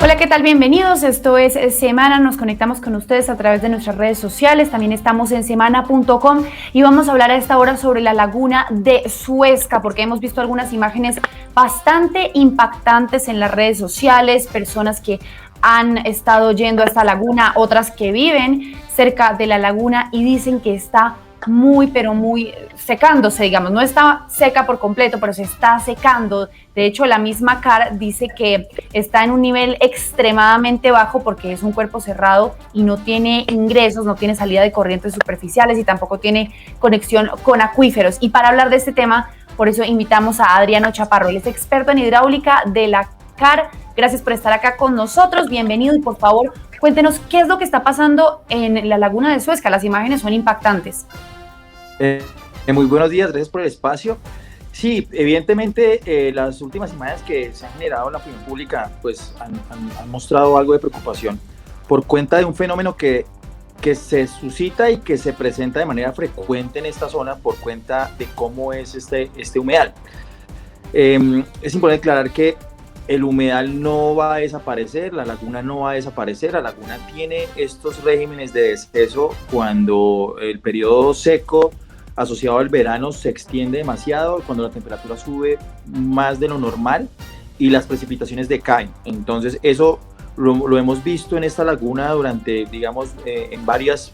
Hola, ¿qué tal? Bienvenidos. Esto es Semana. Nos conectamos con ustedes a través de nuestras redes sociales. También estamos en semana.com y vamos a hablar a esta hora sobre la laguna de Suezca, porque hemos visto algunas imágenes bastante impactantes en las redes sociales, personas que han estado yendo a esta laguna, otras que viven cerca de la laguna y dicen que está muy, pero muy secándose, digamos, no está seca por completo, pero se está secando. De hecho, la misma CAR dice que está en un nivel extremadamente bajo porque es un cuerpo cerrado y no tiene ingresos, no tiene salida de corrientes superficiales y tampoco tiene conexión con acuíferos. Y para hablar de este tema, por eso invitamos a Adriano Chaparro, él es experto en hidráulica de la CAR. Gracias por estar acá con nosotros, bienvenido y por favor, cuéntenos qué es lo que está pasando en la laguna de Suezca. Las imágenes son impactantes. Muy buenos días, gracias por el espacio. Sí, evidentemente las últimas imágenes que se han generado en la opinión pública pues han mostrado algo de preocupación por cuenta de un fenómeno que se suscita y que se presenta de manera frecuente en esta zona por cuenta de cómo es este humedal. Es importante aclarar que el humedal no va a desaparecer, la laguna no va a desaparecer, la laguna tiene estos regímenes de deceso cuando el periodo seco asociado al verano se extiende demasiado, cuando la temperatura sube más de lo normal y las precipitaciones decaen. Entonces eso lo hemos visto en esta laguna durante, digamos, en varias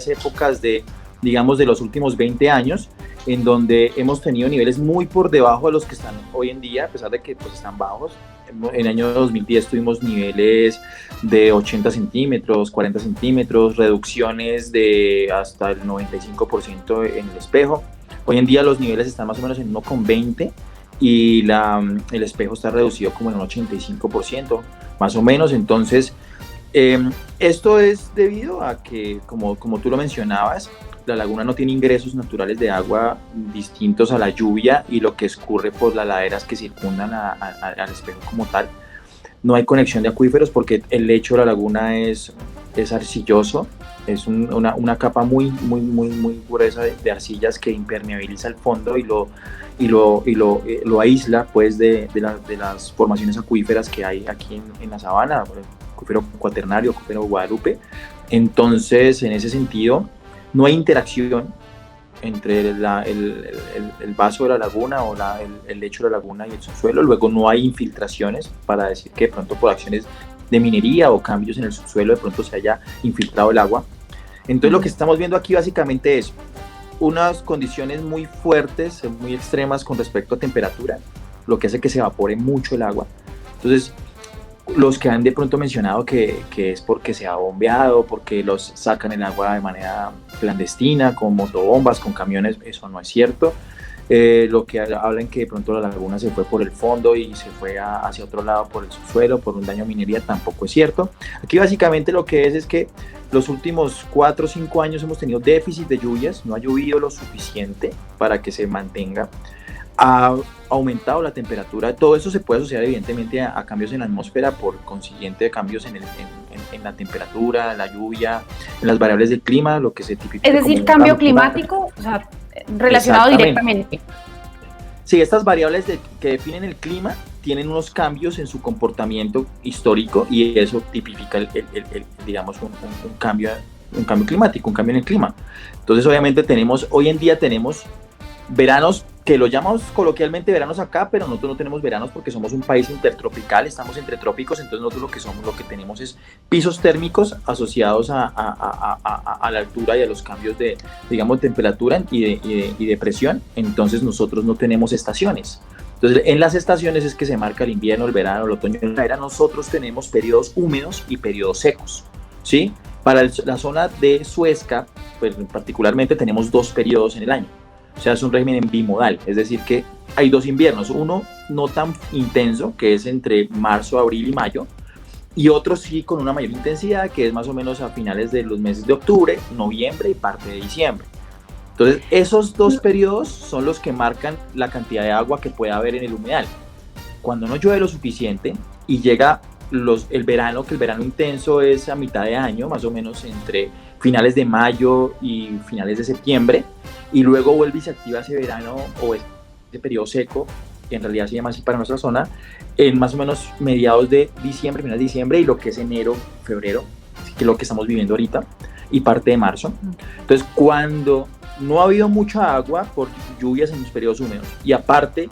épocas de los últimos 20 años, en donde hemos tenido niveles muy por debajo de los que están hoy en día, a pesar de que pues, están bajos. En el año 2010 tuvimos niveles de 80 centímetros, 40 centímetros, reducciones de hasta el 95% en el espejo. Hoy en día los niveles están más o menos en 1,20 y el espejo está reducido como en un 85%, más o menos. Entonces, esto es debido a que, como tú lo mencionabas, la laguna no tiene ingresos naturales de agua distintos a la lluvia y lo que escurre por las laderas que circundan al espejo como tal. No hay conexión de acuíferos porque el lecho de la laguna es arcilloso, es una capa muy gruesa de arcillas que impermeabiliza el fondo y lo aísla pues de las formaciones acuíferas que hay aquí en la sabana, el acuífero cuaternario, el acuífero Guadalupe. Entonces, en ese sentido, no hay interacción entre el vaso de la laguna o el lecho de la laguna y el subsuelo. Luego no hay infiltraciones para decir que de pronto por acciones de minería o cambios en el subsuelo de pronto se haya infiltrado el agua. Entonces lo que estamos viendo aquí básicamente es unas condiciones muy fuertes, muy extremas con respecto a temperatura, lo que hace que se evapore mucho el agua. Entonces, los que han de pronto mencionado que es porque se ha bombeado, porque los sacan el agua de manera clandestina, con motobombas, con camiones, eso no es cierto. Lo que hablan que de pronto la laguna se fue por el fondo y se fue hacia otro lado por el subsuelo, por un daño a minería, tampoco es cierto. Aquí básicamente lo que es que los últimos 4 o 5 años hemos tenido déficit de lluvias, no ha llovido lo suficiente para que se mantenga. Ha aumentado la temperatura, todo eso se puede asociar evidentemente a cambios en la atmósfera, por consiguiente cambios en la temperatura, en la lluvia, en las variables del clima, lo que se tipifica. Es decir, cambio climático, o sea, relacionado directamente. Sí, estas variables que definen el clima tienen unos cambios en su comportamiento histórico y eso tipifica digamos, un cambio climático, un cambio en el clima. Entonces obviamente hoy en día tenemos veranos que lo llamamos coloquialmente veranos acá, pero nosotros no tenemos veranos porque somos un país intertropical, estamos entre trópicos, entonces nosotros lo que tenemos es pisos térmicos asociados a la altura y a los cambios de, digamos, temperatura y de presión. Entonces nosotros no tenemos estaciones. Entonces en las estaciones es que se marca el invierno, el verano, el otoño, la primavera. Nosotros tenemos periodos húmedos y periodos secos, ¿sí? Para la zona de Suezca, pues particularmente tenemos 2 periodos en el año. O sea, es un régimen bimodal, es decir que hay 2 inviernos, uno no tan intenso, que es entre marzo, abril y mayo, y otro sí con una mayor intensidad, que es más o menos a finales de los meses de octubre, noviembre y parte de diciembre. Entonces, esos 2 periodos son los que marcan la cantidad de agua que puede haber en el humedal. Cuando no llueve lo suficiente y llega el verano, que el verano intenso es a mitad de año, más o menos entre finales de mayo y finales de septiembre, y luego vuelve y se activa ese verano o ese periodo seco en realidad se llama así para nuestra zona, en más o menos mediados de diciembre, final de diciembre, y lo que es enero, febrero, que es lo que estamos viviendo ahorita, y parte de marzo. Entonces, cuando no ha habido mucha agua por lluvias en los periodos húmedos, y aparte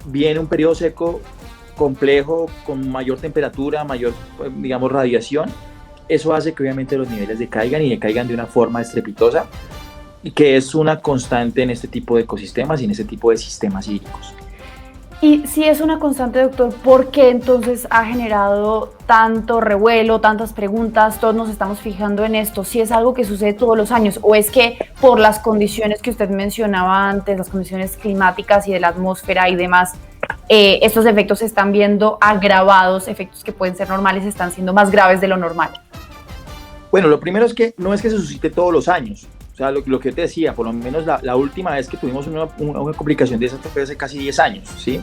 viene un periodo seco complejo, con mayor temperatura, mayor, digamos, radiación, eso hace que obviamente los niveles decaigan y decaigan de una forma estrepitosa, y que es una constante en este tipo de ecosistemas y en este tipo de sistemas hídricos. Y si es una constante, doctor, ¿por qué entonces ha generado tanto revuelo, tantas preguntas? Todos nos estamos fijando en esto. ¿Si es algo que sucede todos los años o es que por las condiciones que usted mencionaba antes, las condiciones climáticas y de la atmósfera y demás, estos efectos se están viendo agravados, efectos que pueden ser normales están siendo más graves de lo normal? Bueno, lo primero es que no es que se suscite todos los años. O sea, lo que te decía, por lo menos la última vez que tuvimos una complicación de esa fue hace casi 10 años, ¿sí?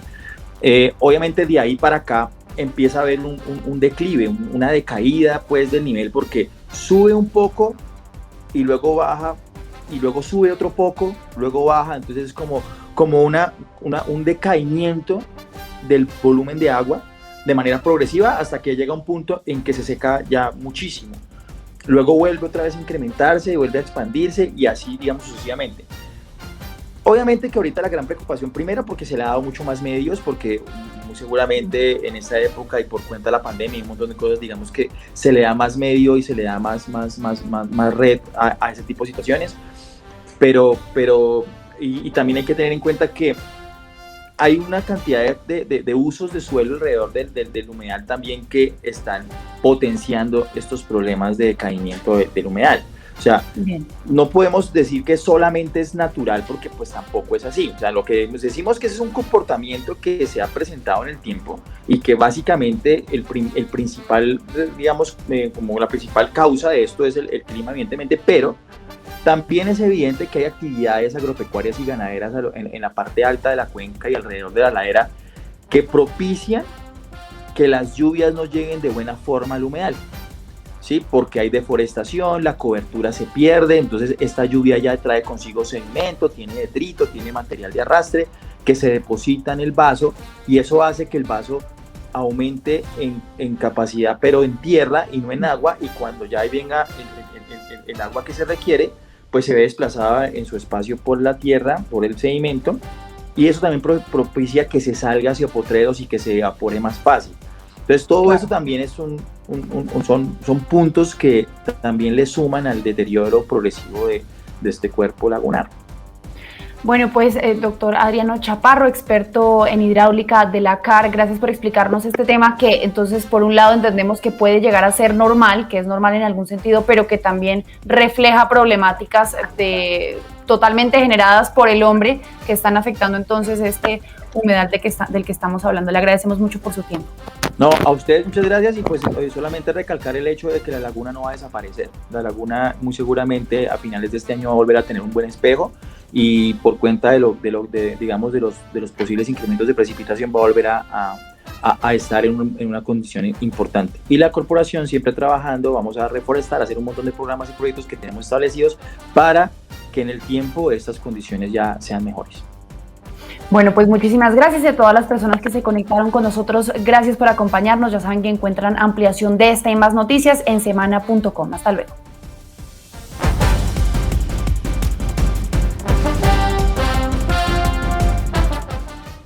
Obviamente de ahí para acá empieza a haber un declive, una decaída pues del nivel, porque sube un poco y luego baja, y luego sube otro poco, luego baja, entonces es como un decaimiento del volumen de agua de manera progresiva hasta que llega un punto en que se seca ya muchísimo. Luego vuelve otra vez a incrementarse, vuelve a expandirse y así, digamos, sucesivamente. Obviamente que ahorita la gran preocupación, primero porque se le ha dado mucho más medios, porque muy seguramente en esta época y por cuenta de la pandemia y un montón de cosas, digamos que se le da más medio y se le da más red a ese tipo de situaciones, pero también hay que tener en cuenta que hay una cantidad de usos de suelo alrededor del humedal también que están potenciando estos problemas de decaimiento del humedal. O sea, bien, no podemos decir que solamente es natural porque pues tampoco es así. O sea, lo que decimos que ese es un comportamiento que se ha presentado en el tiempo y que básicamente el principal, digamos, como la principal causa de esto es el clima, evidentemente, pero también es evidente que hay actividades agropecuarias y ganaderas en la parte alta de la cuenca y alrededor de la ladera que propician que las lluvias no lleguen de buena forma al humedal, ¿sí? Porque hay deforestación, la cobertura se pierde, entonces esta lluvia ya trae consigo sedimento, tiene detrito, tiene material de arrastre que se deposita en el vaso y eso hace que el vaso aumente en capacidad, pero en tierra y no en agua, y cuando ya venga el agua que se requiere, pues se ve desplazada en su espacio por la tierra, por el sedimento, y eso también propicia que se salga hacia potreros y que se evapore más fácil. Entonces todo eso también son puntos que también le suman al deterioro progresivo de este cuerpo lagunar. Bueno, pues doctor Adriano Chaparro, experto en hidráulica de la CAR, gracias por explicarnos este tema que entonces por un lado entendemos que puede llegar a ser normal, que es normal en algún sentido, pero que también refleja problemáticas totalmente generadas por el hombre que están afectando entonces este humedal del que estamos hablando. Le agradecemos mucho por su tiempo. No, a ustedes muchas gracias y pues solamente recalcar el hecho de que la laguna no va a desaparecer. La laguna muy seguramente a finales de este año va a volver a tener un buen espejo y por cuenta de los posibles incrementos de precipitación va a volver a estar en una condición importante. Y la corporación siempre trabajando, vamos a reforestar, hacer un montón de programas y proyectos que tenemos establecidos para que en el tiempo estas condiciones ya sean mejores. Bueno, pues muchísimas gracias a todas las personas que se conectaron con nosotros. Gracias por acompañarnos. Ya saben que encuentran ampliación de esta y más noticias en semana.com. Hasta luego.